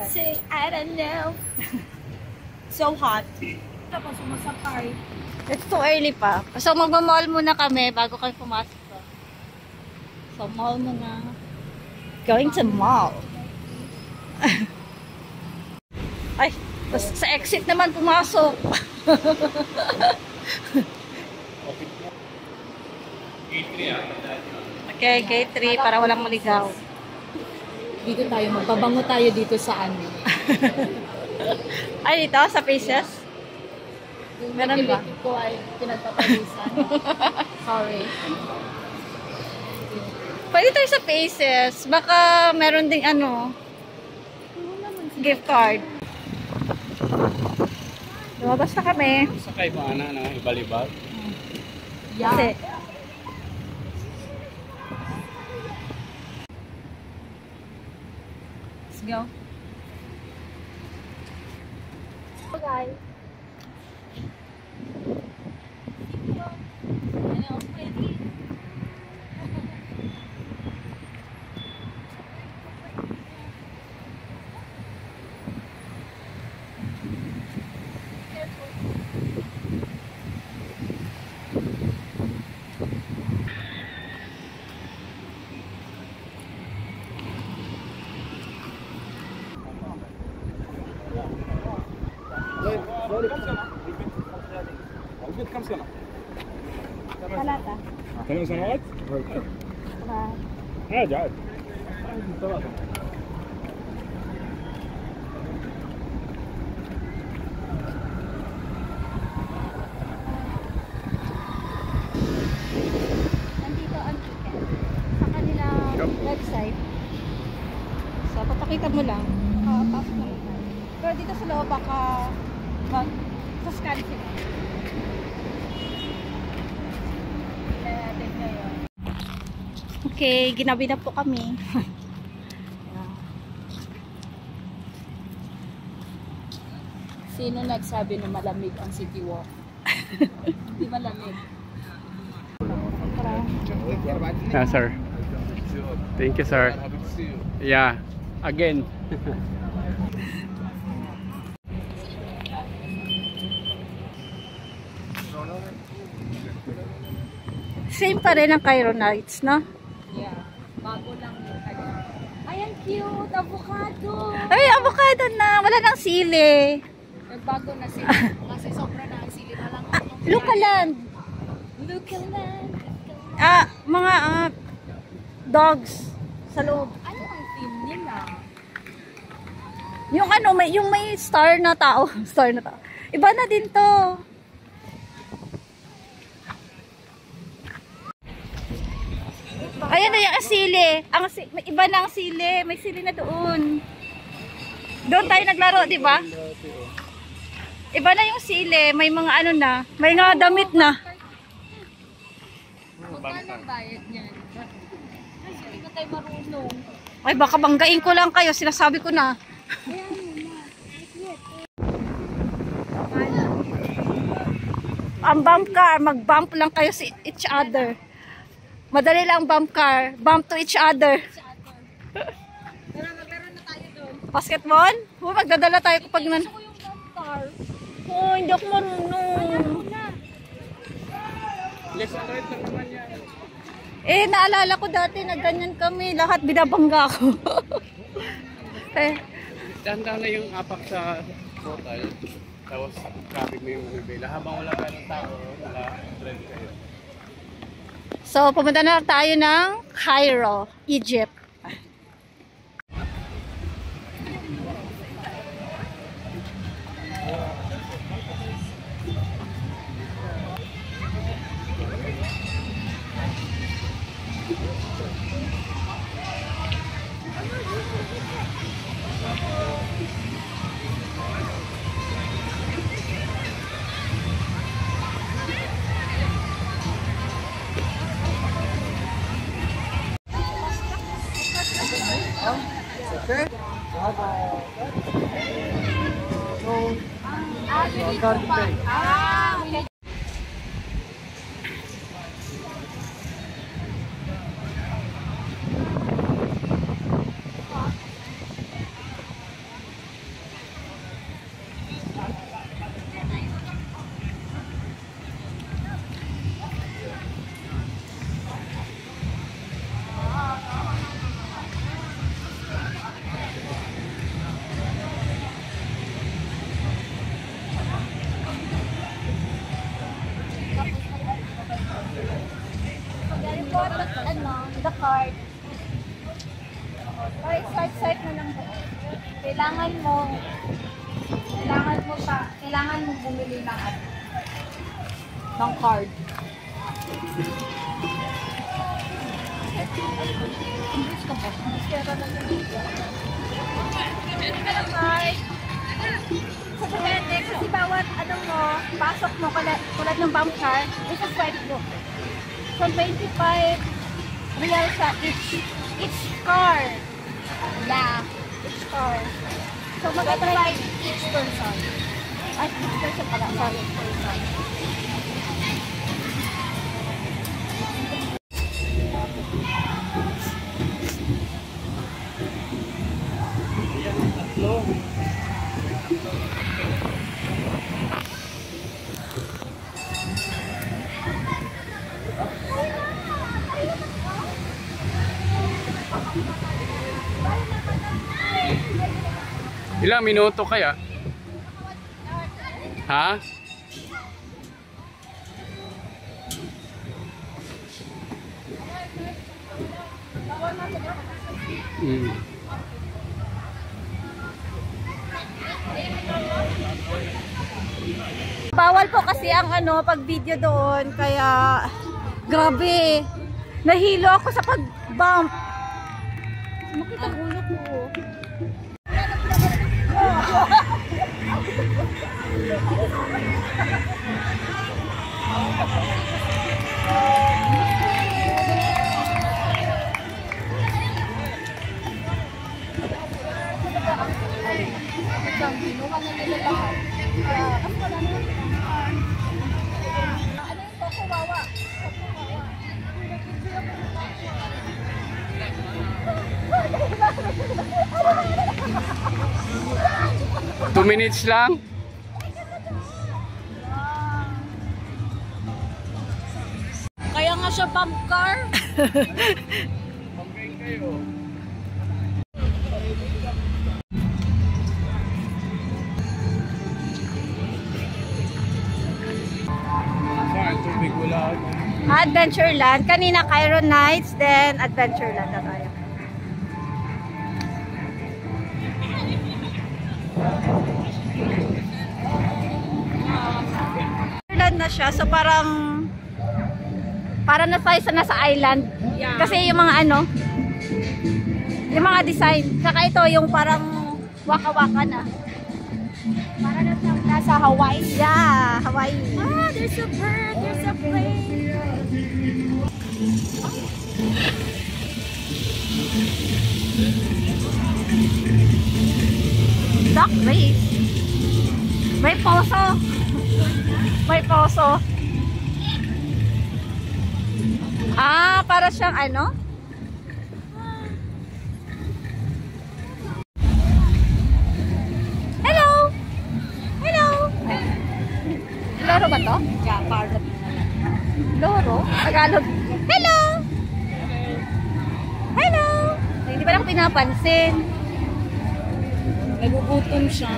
Say, I don't know. So hot. Tapos sumasakay. It's too early pa. So magmamall muna kami bago kami pumasok to. So mall muna. Going to mall. Ay, sa exit naman pumasok. Okay, gate 3 para walang maligaw. Dito tayo, magbabango tayo dito sa ano. Ay, dito sa Faces? Meron ba? Yung ko ay pinagpapawisan. Sorry. Pwede tayo sa Faces. Baka meron ding ano, gift card. Lumabas na kami. Sakay mo, Ana, no? Ibalibag. Yeah. Kasi, let's go. Okay. كم سنة؟ Talata. 8 سنوات؟ عادي عادي. ثلاثة. Nandito ang ticket sa kanilang website. So, papakita mo lang. Pasok lang tayo. Pero dito sa loob baka sa scan sila. Okay, ginabi na po kami. Sino nagsabi na malamig ang City Walk? Hindi malamig. Yeah, sir. Thank you, sir. Yeah, again. Same pa rin ang Cairo Nights, no? Yeah. Bago lang yung kanya. Ay, ang cute! Avocado! Ay, avocado na! Wala nang sili. Nagbago na sila. Kasi sobra na ang sili na lang. Lukaland. Lukaland. Mga dogs sa loob. Ano ang theme nila? Yung ano, yung may star na tao. Star na tao. Iba na din to. Ayan na yung sili. May iba na ang sili. May sili na doon. Doon tayo naglaro, di ba? Iba na yung sili. May mga ano na. May mga damit na. Magkano ang bayad niyan? Ay, hindi na tayo marunong. Ay, baka banggain ko lang kayo. Sinasabi ko na. Ang bump car, mag-bump lang kayo sa each other. Madali lang bump car. Bump to each other. Tara, maglaro na tayo doon. Basketball? Magdadala tayo kapag nan... Gusto ko yung bump car. Oh, hindi ako marunong. Naalala ko dati na ganyan kami. Lahat binabangga ako. Dahan-dahan na yung apak sa portal. Tapos traffic mo yung manibela. Habang wala ka ng tao, wala drive kayo. So, pumunta na tayo ng Cairo, Egypt. Okay? Card pay. Okay. kailangan mo bumili ng card. English ka ba? English ka na depende, kasi bawat pasok mo, tulad ng bump car, isa swipe mo. So, 25 real sa each car. Yeah, each car. So, mag-try each person. Ay, each person pala. Sorry, each person. Ilang minuto kaya? Ha? Bawal po kasi ang pag video doon, kaya grabe. Nahilo ako sa pag-bump. Makita ang ulo ko. Two minutes lang. Kaya nga siya bump car. Pamgain kayo. Saan? Tubig wala. Adventureland. Kanina Cairo Nights, then Adventureland na tayo. Adventureland na siya, so parang na tayo sa nasa island. Yeah. Kasi yung mga yung mga design. Saka ito yung parang waka-waka na. Para na nasa Hawaii. Yeah, Hawaii. Ah, there's a bird, there's a plane. Duck race. May poso. May poso. Ah, para siyang Hello! Hello! Loro ba to? Yeah, parrot. Loro? Tagalog. Hello! Hello! Hindi ba lang pinapansin? Nagugutom siya.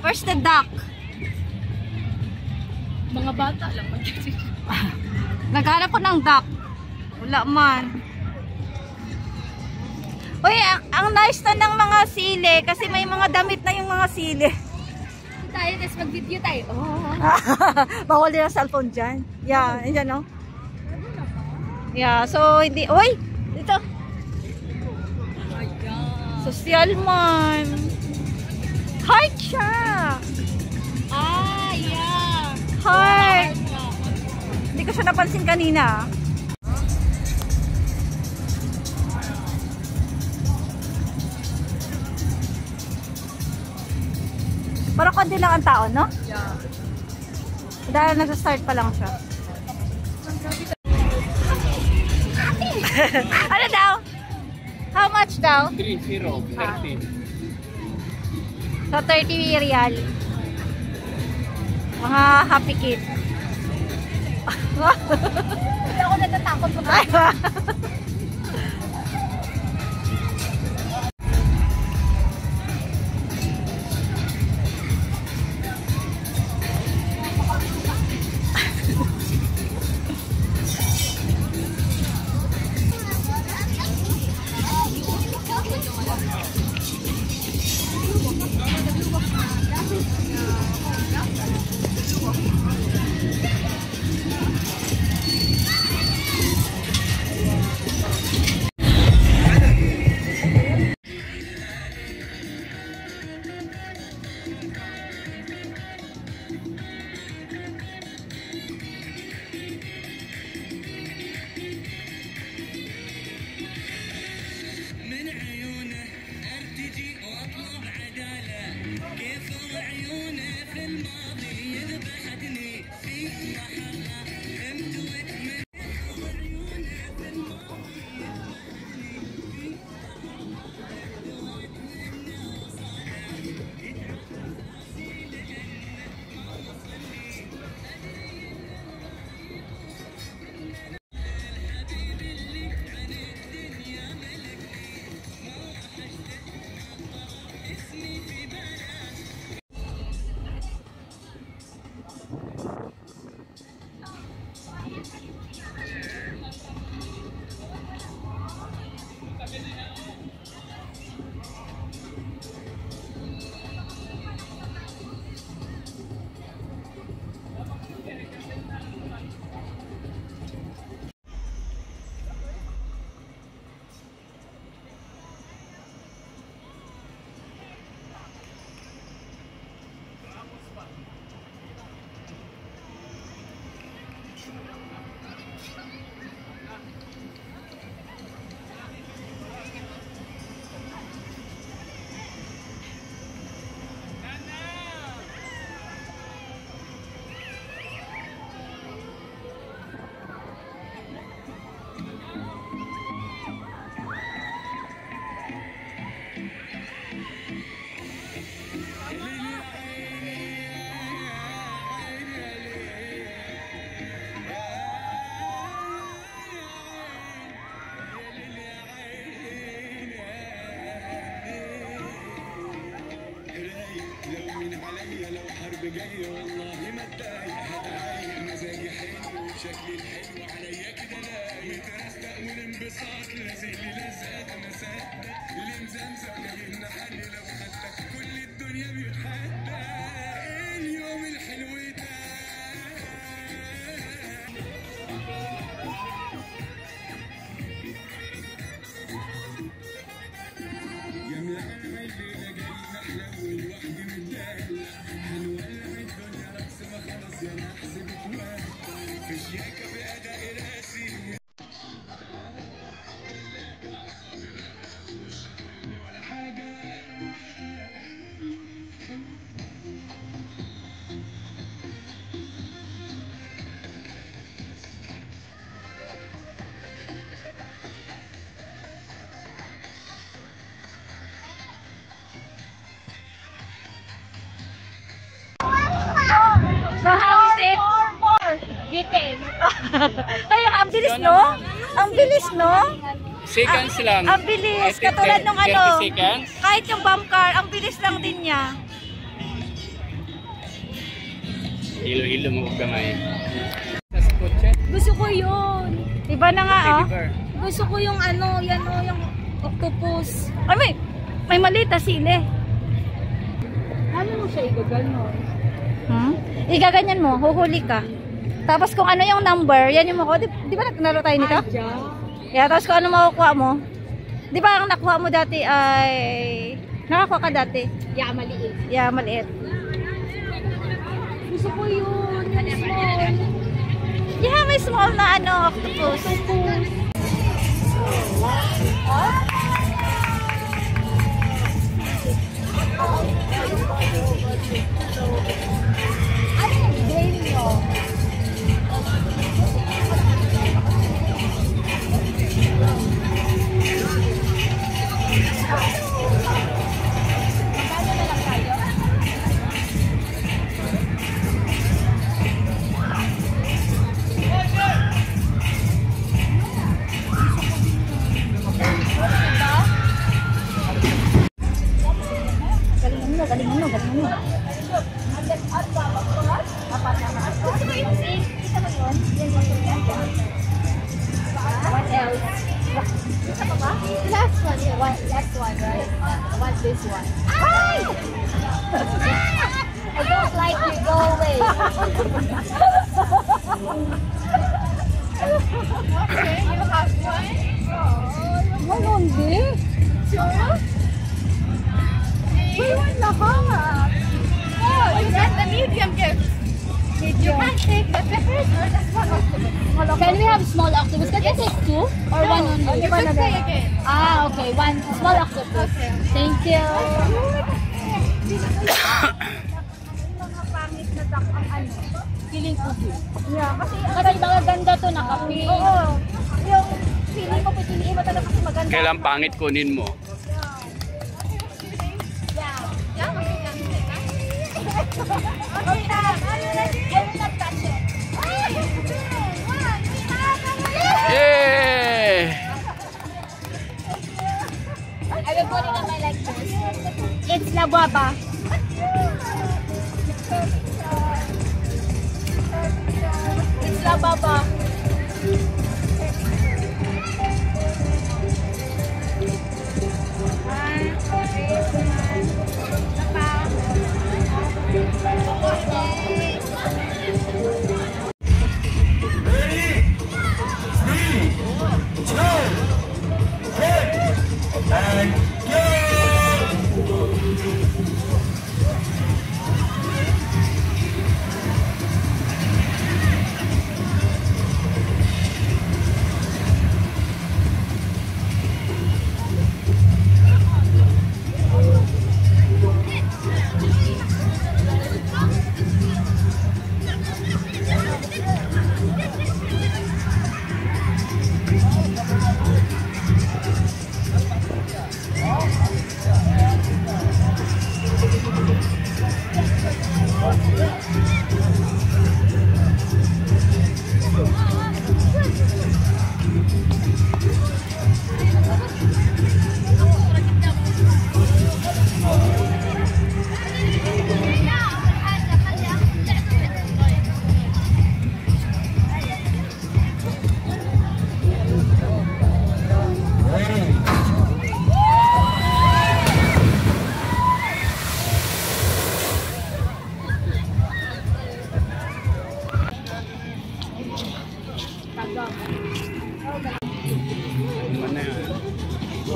Where's the duck? Mga bata lang. Naghanap ko ng duck. Wala man. Uy, ang nice na ng mga sili kasi may mga damit na yung mga sili. Tayo, tapos mag-video tayo. Oh. Bawal din ang cellphone dyan. Yeah, yan no? Yeah, so hindi. Uy! Dito. Ayan. Social man. Heart siya. Ah, yeah. Heart. Hindi ko siya napansin kanina. Parang konti lang ang tao, no? Yeah. Dahil nag-start pa lang siya. Ano daw? How much daw? 30, 30. So, 30 real. Mga happy kid. Hindi ako natatakot sa So how is it? Detail. Ay, ang bilis, no? Ang bilis, no? Seconds lang. Ang bilis. Katulad nung ano, 30 seconds. kahit yung bump car, ang bilis lang din niya. Hilo-hilo mo kamay. Sa kotse. Gusto ko yun. Iba na nga, oh. Deliver. Gusto ko yung ano, yan o, yung octopus. Ay, may malita sili. Ano mo siya igaganon? Igaganyan mo, huhuli ka. Tapos kung ano yung number, yan yung makuha. Di ba naglaro tayo nito? Yeah, tapos kung ano makukuha mo. Di ba ang nakuha mo dati ay... Nakakuha ka dati? Yeah, maliit. Yeah, maliit. Gusto ko yun. Yung small. Yeah, may small na ano, octopus. Ano yung game nyo? Magkano na lang tayo? Galingan mo. What else? Last one, yeah. Last one, right? I want this one. I don't like you, go away. Okay, you have one? Ano, hindi? Sure? We want the hammer. Oh, you got the medium gift. You can take the peppers or the small octopus. Can we have small octopus? Can you take two or one only? You can say again. Ah, okay. One small octopus. Okay. Thank you. Mga pangit na duck ang ano. Feeling ubi. Yeah, kasi Kasi maganda to, nakapi. oo. Yung feeling ko pipiliin mo talaga kasi maganda. Kailan pangit kunin mo? Yeah, we can take that. Okay na. I will not touch it. Yay! I will put it on my like this. It's la guava. It's la baba.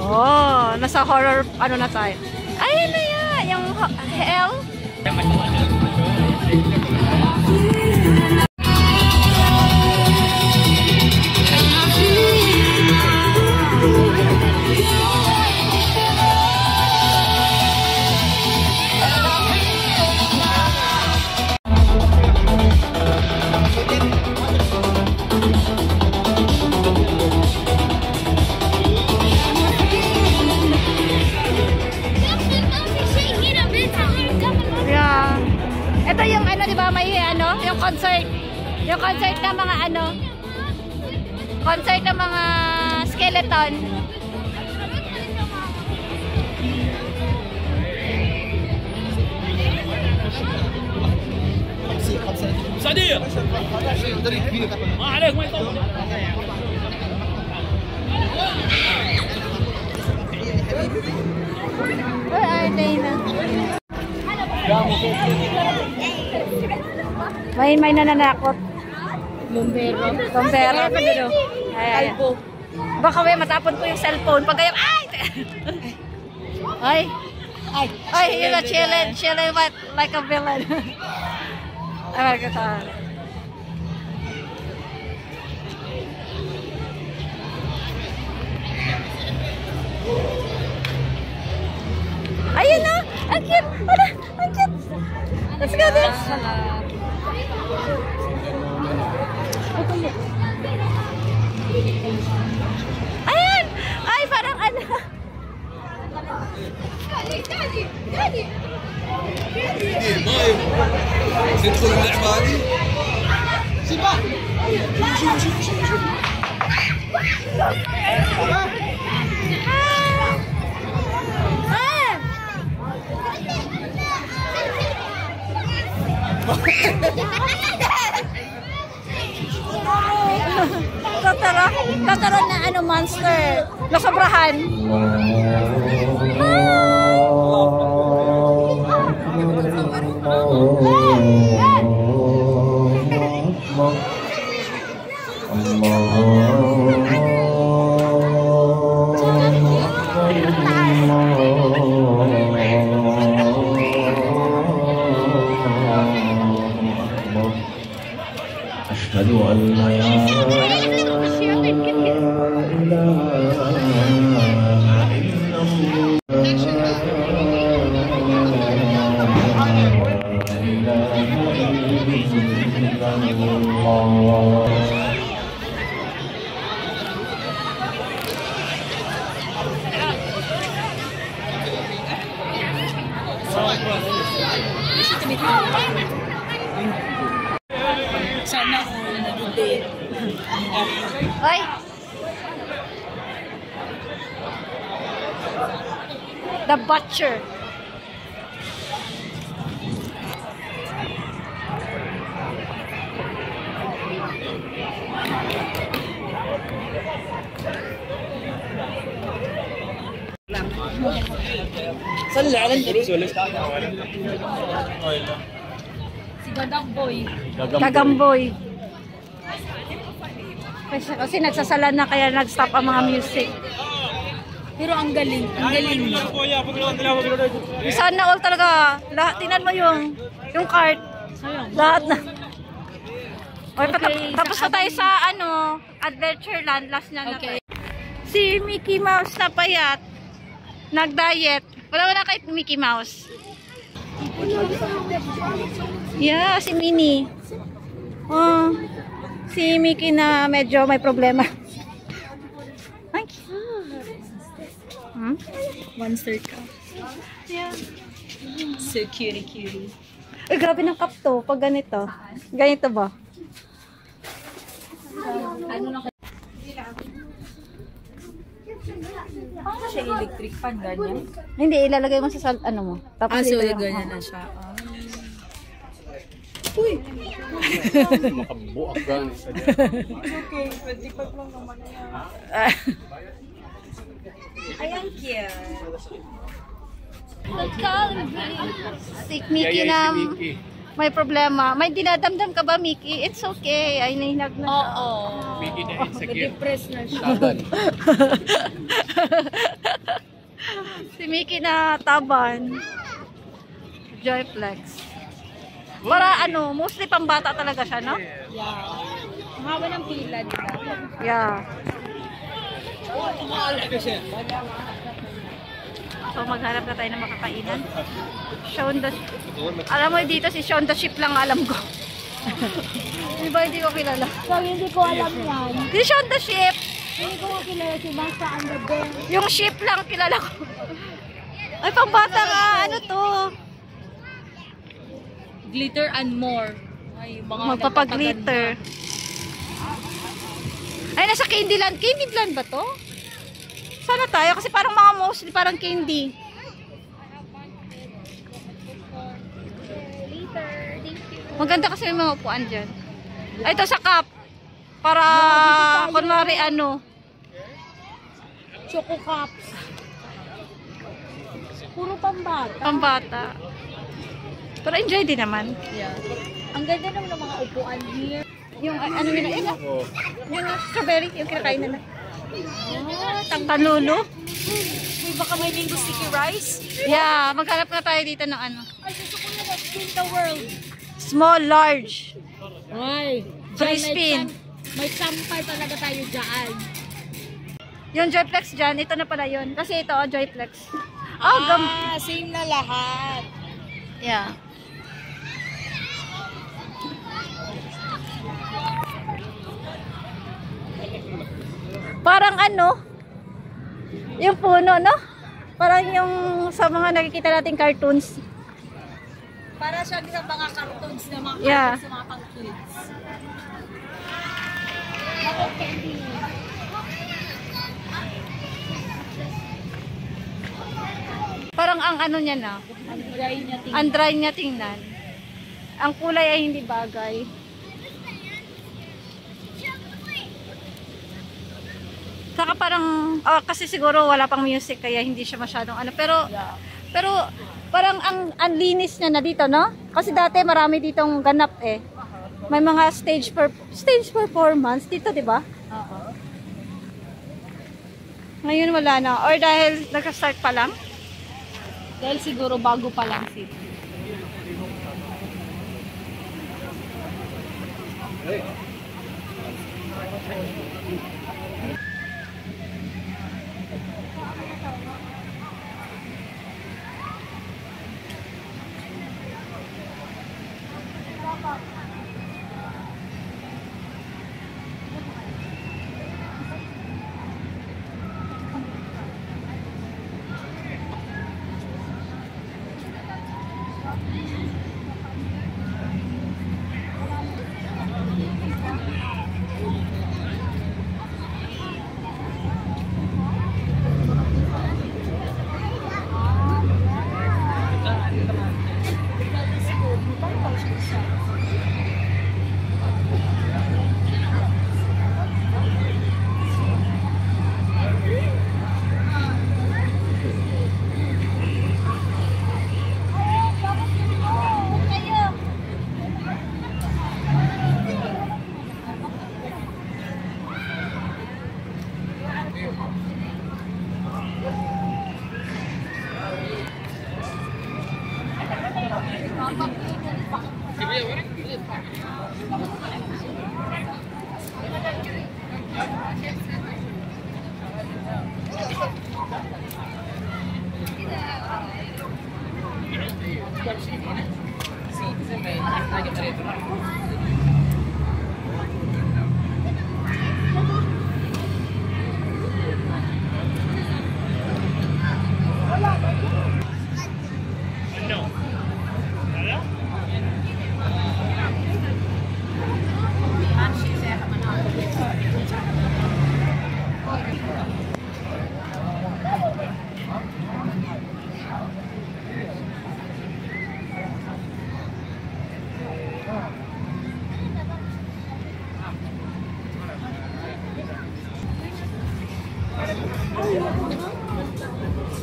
Oh, nasa horror, ano na tayo. Ay, ano yan? Yung hell? Ito yung ano, di ba, may ano, yung concert ng mga ano, concert ng mga skeleton. صديق ما عليك ما يطول May nananakot. Bombero. Ay. Baka may matapon ko yung cellphone. Pag ganyan, ay, you're not chilling like a villain. Ay, magkatawa. Ayun na! Ang cute! Wala! Ang cute! Let's go there! Ayan! Ay, parang ano! ندخل اللعبة هذه شوف Kataron na ano, monster. Nasobrahan. أشهد أن لا Sana ko nag-date. Ay! The Butcher. Si Gadakboy. Gagamboy. Kasi nagsasala na kaya nag-stop ang mga music. Pero ang galing. Ang galing niya. Sana all talaga. Lahat, tingnan mo yung cart. Lahat na. Okay, tapos na tayo sa ano, Adventureland. Last na na. Si Mickey Mouse na payat. Nag-diet. Wala kay Mickey Mouse. Yeah, si Minnie. Oh, si Mickey na medyo may problema. Ay, Monster ka. yeah. So cutie. Eh, grabe ng cup to. Pag ganito. Ganito ba? Ano na kayo? Paano siya electric fan? Ganyan? Hindi, ilalagay mo sa ano mo. Tapos So dito yung- ganyan na siya. Makabuak ka. Okay, 25 lang naman yan. Ay, ang cute. Si Mickey na may problema. May dinadamdam ka ba, Mickey? It's okay. Ay, nahinag na siya. Oo. Mickey na insecure. Depress na siya. Laban. Si Mickey na taban. Joyflex. Para ano, mostly pambata talaga siya, no? Yeah. Ang haba ng pila nila. Yeah. So maghanap na tayo ng makakainan. Sean the... Alam mo dito si Sean the Ship lang alam ko. Diba hindi ko kilala? So, hindi ko alam yan. Si Sean the Ship! Hindi ko kilala si Basta Under Bear. Yung ship lang kilala ko. Ay, pambata nga. Ano to? Glitter and more. Ay, mga Magpapaglitter. Ay, nasa Candyland. Candyland ba to? Sana tayo kasi parang mga mostly parang candy. Maganda kasi may mga upuan dyan. Ay, ito sa cup. Para, kunwari ano. Choco cups. Puro pambata. Pambata. Pero enjoy din naman. Yeah. Ang ganda naman ng mga upuan here. Yung ano nila, yun, Oo. yung strawberry, yung kinakain nila. Tanulo. Uy, baka may linggo sticky rice. Yeah, maghanap na tayo dito ng ano. Ay, gusto ko na spin the world. Small, large. Ay, Free spin. May sampay talaga tayo dyan. Yung Joyflex dyan, ito na pala yun. Kasi ito, Joyflex. Oh, Same na lahat. yeah. Parang ano, yung puno, no? Parang yung sa mga nakikita nating cartoons. Para siya sa mga cartoons na mga Yeah. cartoons sa mga pang kids. Parang ang ano niya na, Ang dry niya tingnan. ang dry niya tingnan. Ang kulay ay hindi bagay. Saka parang, kasi siguro wala pang music kaya hindi siya masyadong ano. Pero parang ang linis niya na dito, no? Kasi dati marami ditong ganap eh. May mga stage performance dito, di ba? Oo. Ngayon wala na. Or dahil nagka-start pa lang. Dahil siguro bago pa lang sila.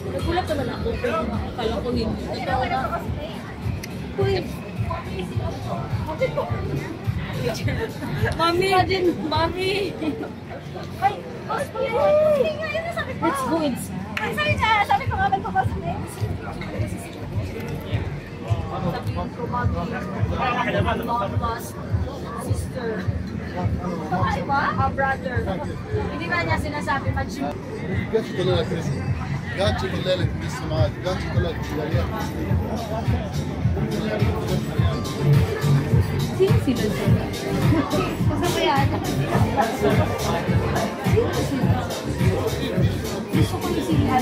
Nagulat naman ako. Kala ko hindi. Ito na. Uy. Mami! Mami! Ay, let's go inside. Ay, sabi ko nga magpapasok na yun. Sabihin ko, Mami, long lost sister. Brother. Hindi ba niya sinasabi, Majim? قاعد يطلع لك رزق قاعد يطلع لك بالسماعات قاعد يطلع لك بالآليات Sino sila sila? Kasama yan. Sino sila? Gusto ko yung sila.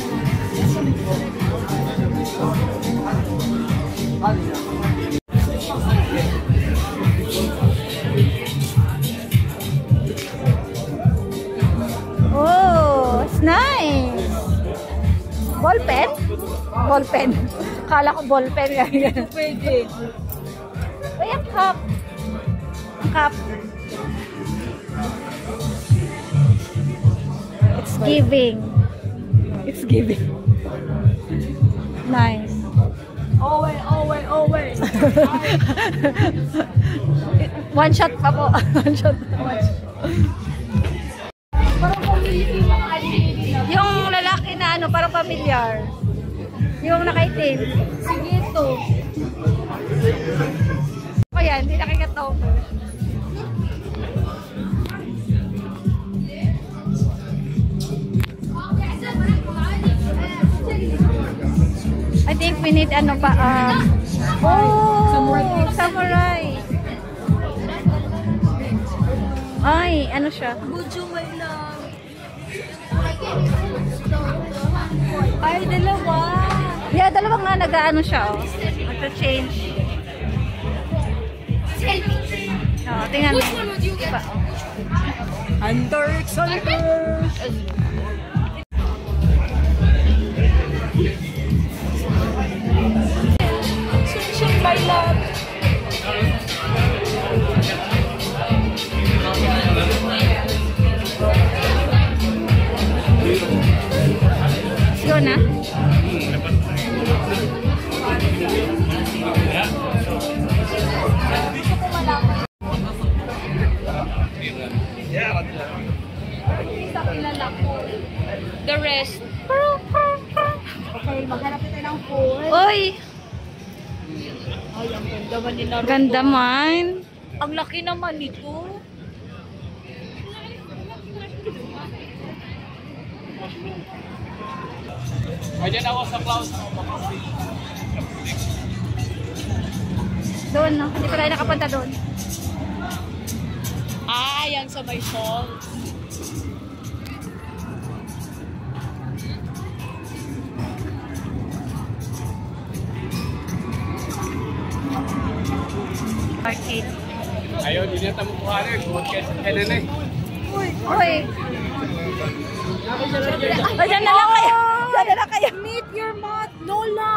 Oh, it's nice. Ballpen? Ballpen. Kala ko ballpen. Pwede. Ay, ang cup. Ang cup. It's giving. It's giving. Nice. Always, always, always. One shot pa po. One shot. Yung lalaki na ano, parang familiar. Yung nakaitim. Sige ito. O yan, hindi nakikatover. I think we need ano pa, samurai. Ay, ano siya? Bujo, my love. Ay, dalawa. Yeah, dalawa nga nag-ano siya, oh. Nag-change. Oh, tingnan mo. Diba, oh. Hunter Xander. Sunshine, my love. Let's go na. The rest. Okay, maghanap tayo ng food. Uy! Ay, ang ganda man ni Naruto. Ganda man. Ang laki naman nito. Ayan ako sa cloud. Doon, no? Hindi pa tayo nakapunta doon. Ah, yan sa may falls. Arcade. Ayun, hindi na mo kuhanin. Podcast ka na na eh. Uy! Diyan na lang kayo! Diyan na lang kayo! Meet your Lola.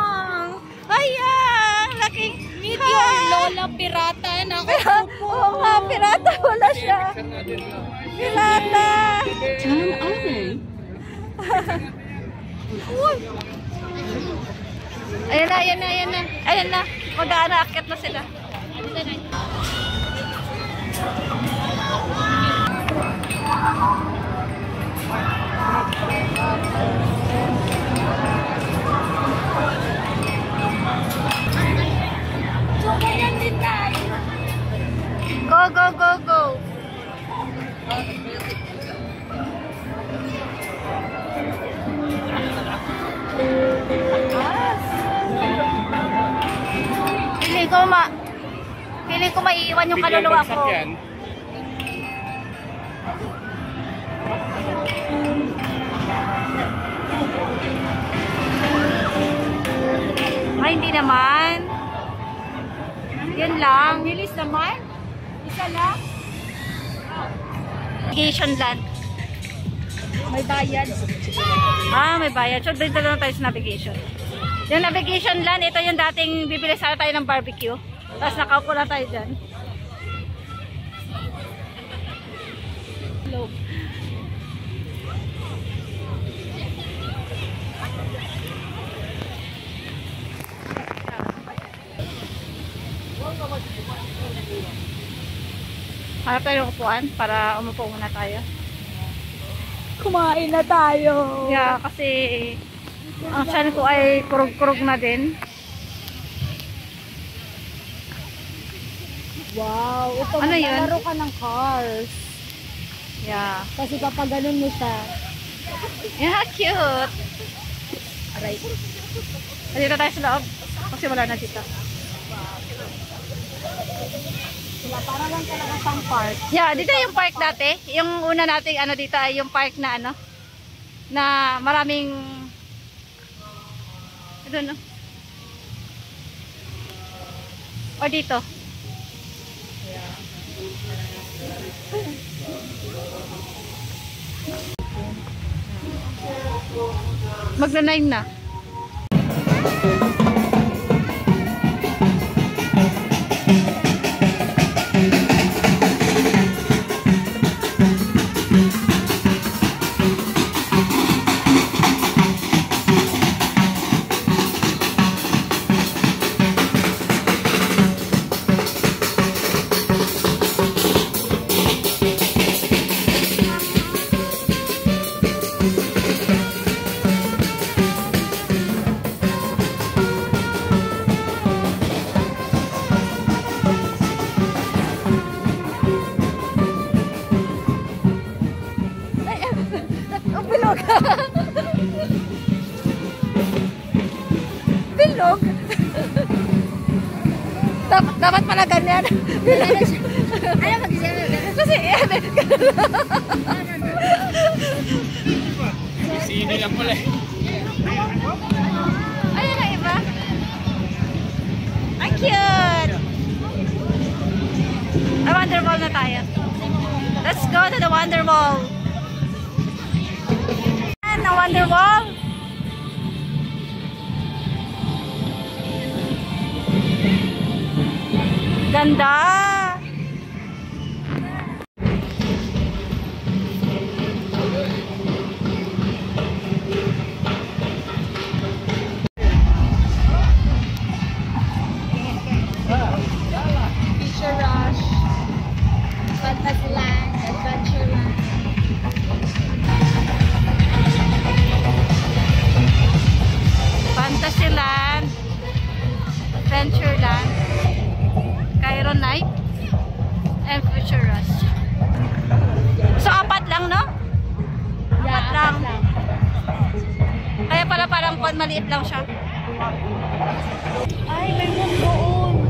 Ayan! Laking... Meet your Lola pirata na kupo. Oo nga, pirata. Wala siya. Pirata! Ayan na, ayan na, ayan na. Ayan na. Mag-aakit na sila. Go, go, go, go. Pili ko maiiwan yung kaluluwa ko. Ay, hindi naman. Yan lang. Bilis naman. Isa lang. Navigation land. May bayad. Ah, may bayad. So, dito na tayo sa navigation. Yung navigation land, ito yung dating bibili sana tayo ng barbecue. Tapos nakaupo na tayo dyan. Hello. Hanap tayo ng upuan para umupo muna tayo. Kumain na tayo. Yeah, kasi ang tiyan ko ay kurog-kurog na din. Wow, ito Ano yun? maglalaro ka ng cars. Yeah. Kasi papaganon mo siya. Yeah, cute. Aray. Dito tayo sa loob. Kasi wala na dito. Sila para lang talaga pang park. Yeah, dito yung park dati. Yung una nating ano dito ay yung park na ano na maraming ito no. O dito. Magna-9 na. Bilog. Bilog. Dapat pala ganyan. Bilog. Ano mag-isip? Kasi yan. Sino lang pala eh. Ayun na iba. Ang cute. Ay, Wonderwall na tayo. Let's go to the Wonderwall. Na Wonderwall. Ganda. Picture Rush, Fantasyland, Adventureland. Fantasyland, Adventureland, Cairo Night, and Future Rush. So, apat lang, no? Apat lang. Kaya pala parang maliit lang siya. Ay, may room doon.